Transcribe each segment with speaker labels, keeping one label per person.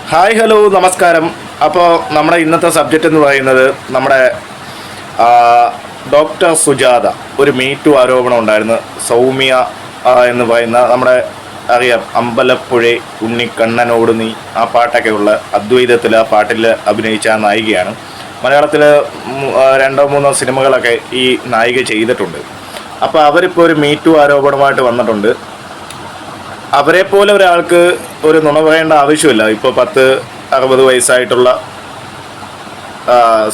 Speaker 1: Hi hello നമസ്കാരം. അപ്പോൾ നമ്മുടെ ഇന്നത്തെ സബ്ജക്റ്റ് എന്ന് പറയുന്നത് നമ്മുടെ ഡോക്ടർ സുജാത ഒരു മീറ്റു ആരോപണം ഉണ്ടായിരുന്നു. സൗമ്യ എന്ന് പറയുന്ന നമ്മുടെ അറിയാം അമ്പലപ്പുഴ ഉണ്ണിക്കണ്ണനോട് നീ ആ പാട്ടൊക്കെ ഉള്ള അദ്വൈതത്തിൽ ആ പാട്ടിൽ അഭിനയിച്ച ആ നായികയാണ്. മലയാളത്തിൽ രണ്ടോ മൂന്നോ സിനിമകളൊക്കെ ഈ നായിക ചെയ്തിട്ടുണ്ട്. അപ്പോൾ അവരിപ്പോൾ ഒരു മീറ്റു ആരോപണമായിട്ട് വന്നിട്ടുണ്ട്. അവരെ പോലെ ഒരാൾക്ക് ഒരു നുണ പറയേണ്ട ആവശ്യമില്ല. ഇപ്പോൾ 60 വയസ്സായിട്ടുള്ള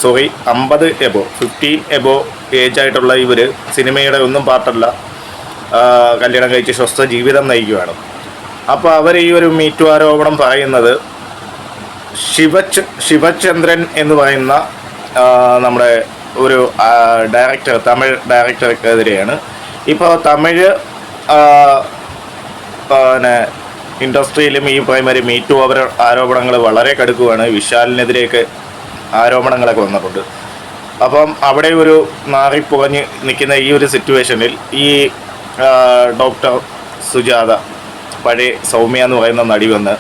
Speaker 1: 50 എബോ 15 എബോ ഏജ് ആയിട്ടുള്ള ഇവർ സിനിമയുടെ ഒന്നും പാർട്ടല്ല, കല്യാണം കഴിച്ച് സ്വസ്ഥ ജീവിതം നയിക്കുകയാണ്. അപ്പോൾ അവർ ഈ ഒരു മീറ്റു ആരോപണം പറയുന്നത് ശിവചന്ദ്രൻ എന്ന് പറയുന്ന നമ്മുടെ ഒരു ഡയറക്ടർ, തമിഴ് ഡയറക്ടർക്കെതിരെയാണ്. ഇപ്പോൾ തമിഴ് പിന്നെ ഇൻഡസ്ട്രിയിലും ഈ പ്രൈമറി മീറ്റു ആരോപണങ്ങൾ വളരെ കടുക്കുകയാണ്. വിശാലിനെതിരെയൊക്കെ ആരോപണങ്ങളൊക്കെ വന്നിട്ടുണ്ട്. അപ്പം അവിടെ ഒരു നാറിപ്പുകഞ്ഞ് നിൽക്കുന്ന ഈ ഒരു സിറ്റുവേഷനിൽ ഈ ഡോക്ടർ സുജാത പഴയ സൗമ്യ എന്ന് പറയുന്ന നടി വന്ന്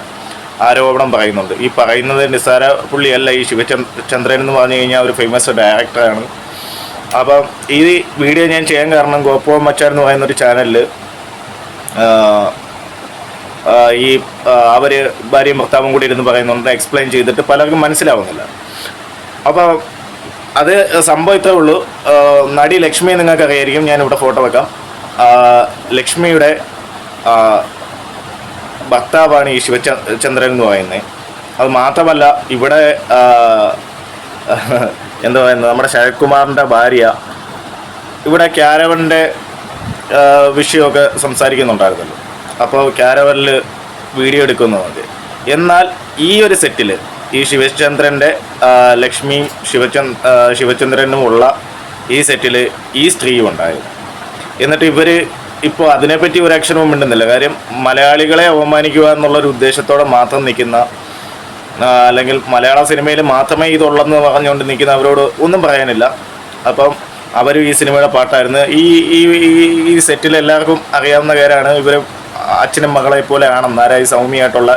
Speaker 1: ആരോപണം പറയുന്നുണ്ട്. ഈ പറയുന്നത് നിസ്സാര പുള്ളിയല്ല. ഈ ശിവചന്ദ്രൻ എന്ന് പറഞ്ഞു കഴിഞ്ഞാൽ ഒരു ഫേമസ് ഡയറക്ടറാണ്. അപ്പം ഈ വീഡിയോ ഞാൻ ചെയ്യാൻ കാരണം ഗോപോ മച്ചാൻ എന്ന് പറയുന്ന ഒരു ചാനലിൽ ഈ അവർ ഭാര്യയും ഭർത്താവും കൂടി ഇരുന്ന് പറയുന്നുണ്ട്, എക്സ്പ്ലെയിൻ ചെയ്തിട്ട് പലർക്കും മനസ്സിലാവുന്നില്ല. അപ്പോൾ അത് സംഭവം ഇത്രേ ഉള്ളൂ. നടി ലക്ഷ്മി നിങ്ങൾക്ക് അറിയായിരിക്കും, ഞാനിവിടെ ഫോട്ടോ വെക്കാം. ലക്ഷ്മിയുടെ ഭർത്താവാണ് ഈ ശിവചന്ദ്രൻ എന്ന് പറയുന്നത്. അത് മാത്രമല്ല ഇവിടെ എന്താ പറയുന്നത്, നമ്മുടെ ശരത്കുമാറിൻ്റെ ഭാര്യ ഇവിടെ ക്യാരവൻ്റെ വിഷയമൊക്കെ സംസാരിക്കുന്നുണ്ടായിരുന്നല്ലോ. അപ്പോൾ ക്യാരവനിൽ വീഡിയോ എടുക്കുന്നതൊക്കെ. എന്നാൽ ഈ ഒരു സെറ്റിൽ ഈ ശിവചന്ദ്രൻ്റെ ലക്ഷ്മിയും ശിവചന്ദ്രനുമുള്ള ഈ സെറ്റിൽ ഈ സ്ത്രീയും ഉണ്ടായിരുന്നു. എന്നിട്ട് ഇവർ ഇപ്പോൾ അതിനെപ്പറ്റി ഒരു ആക്ഷനും മിണ്ടുന്നില്ല. കാര്യം മലയാളികളെ അവമാനിക്കുക എന്നുള്ളൊരു ഉദ്ദേശത്തോടെ മാത്രം നിൽക്കുന്ന, അല്ലെങ്കിൽ മലയാള സിനിമയിൽ മാത്രമേ ഇതുള്ളെന്ന് പറഞ്ഞുകൊണ്ട് നിൽക്കുന്ന അവരോട് ഒന്നും പറയാനില്ല. അപ്പം അവർ ഈ സിനിമയുടെ പാട്ടായിരുന്നു. ഈ സെറ്റിൽ എല്ലാവർക്കും അറിയാവുന്ന കാര്യമാണ്. ഇവർ അച്ഛനും മകളെ പോലെ ആണെന്ന്, ആരായി സൗമ്യയായിട്ടുള്ള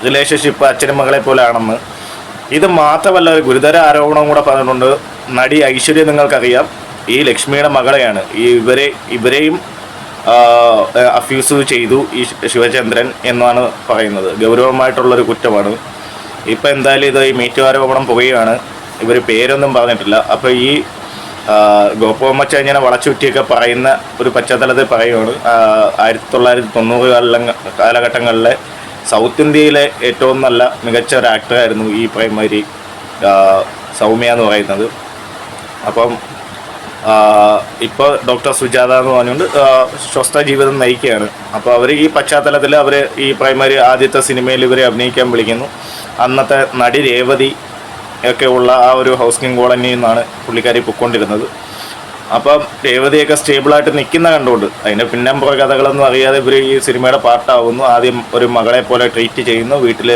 Speaker 1: റിലേഷൻഷിപ്പ് അച്ഛനും മകളെ പോലെ ആണെന്ന്. ഇത് മാത്രമല്ല, ഒരു ഗുരുതര ആരോപണം കൂടെ പറഞ്ഞിട്ടുണ്ട്. നടി ഐശ്വര്യ നിങ്ങൾക്കറിയാം, ഈ ലക്ഷ്മിയുടെ മകളെയാണ്. ഇവരെയും അഫ്യൂസ് ചെയ്തു ഈ ശിവചന്ദ്രൻ എന്നാണ് പറയുന്നത്. ഗൗരവമായിട്ടുള്ളൊരു കുറ്റമാണ്. ഇപ്പം എന്തായാലും ഇത് ഈ മീറ്റു ആരോപണം പോവുകയാണ്. ഇവർ പേരൊന്നും പറഞ്ഞിട്ടില്ല. അപ്പോൾ ഈ ഗോപമ്മച്ച ഇങ്ങനെ വളച്ചുറ്റിയൊക്കെ പറയുന്ന ഒരു പശ്ചാത്തലത്തിൽ പറയുകയാണ്. 1990 കാലഘട്ടങ്ങളിലെ സൗത്ത് ഇന്ത്യയിലെ ഏറ്റവും നല്ല മികച്ച ഒരു ആക്ടറായിരുന്നു ഈ പ്രൈമറി സൗമ്യ എന്ന് പറയുന്നത്. അപ്പം ഇപ്പോൾ ഡോക്ടർ സുജാത എന്ന് പറഞ്ഞുകൊണ്ട് സ്വസ്ഥ ജീവിതം നയിക്കുകയാണ്. അപ്പോൾ അവർ ഈ പശ്ചാത്തലത്തിൽ അവർ ഈ പ്രൈമറി ആദ്യത്തെ സിനിമയിൽ ഇവരെ അഭിനയിക്കാൻ വിളിക്കുന്നു. അന്നത്തെ നടി രേവതി ഒക്കെ ഉള്ള ആ ഒരു ഹൗസിംഗ് കോളനിയിൽ നിന്നാണ് പുള്ളിക്കാരി പൊയ്ക്കൊണ്ടിരുന്നത്. അപ്പം രേവതിയൊക്കെ സ്റ്റേബിളായിട്ട് നിൽക്കുന്ന കണ്ടുകൊണ്ട് അതിൻ്റെ പിന്നമ്പുറ കഥകളൊന്നും അറിയാതെ ഇവർ ഈ സിനിമയുടെ പാർട്ടാവുന്നു. ആദ്യം ഒരു മകളെ പോലെ ട്രീറ്റ് ചെയ്യുന്നു, വീട്ടിൽ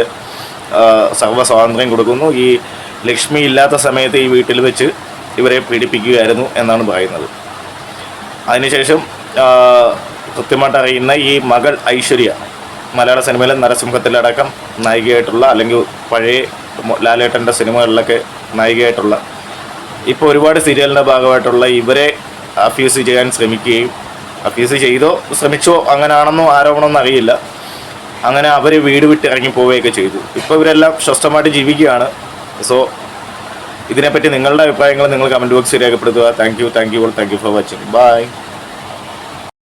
Speaker 1: സർവ്വ സ്വാതന്ത്ര്യം കൊടുക്കുന്നു. ഈ ലക്ഷ്മി ഇല്ലാത്ത സമയത്ത് ഈ വീട്ടിൽ വെച്ച് ഇവരെ പീഡിപ്പിക്കുകയായിരുന്നു എന്നാണ് പറയുന്നത്. അതിനുശേഷം കൃത്യമായിട്ട് അറിയുന്ന ഈ മകൾ ഐശ്വര്യ മലയാള സിനിമയിലെ നരസിംഹത്തിലടക്കം നായികയായിട്ടുള്ള, അല്ലെങ്കിൽ പഴയ ലാലേട്ടൻ്റെ സിനിമകളിലൊക്കെ നായികയായിട്ടുള്ള, ഇപ്പോൾ ഒരുപാട് സീരിയലിൻ്റെ ഭാഗമായിട്ടുള്ള ഇവരെ അഫ്യൂസ് ചെയ്യാൻ ശ്രമിക്കുകയും, അഫ്യൂസ് ശ്രമിച്ചോ അങ്ങനെയാണെന്നോ ആരോപണമെന്ന് അറിയില്ല. അങ്ങനെ അവർ വീട് വിട്ട് ഇറങ്ങി പോവുകയൊക്കെ ചെയ്തു. ഇപ്പോൾ ഇവരെല്ലാം സ്വസ്ഥമായിട്ട് ജീവിക്കുകയാണ്. സോ ഇതിനെപ്പറ്റി നിങ്ങളുടെ അഭിപ്രായങ്ങൾ നിങ്ങൾ കമൻറ്റ് ബോക്സിൽ രേഖപ്പെടുത്തുക. Thank you for watching. By.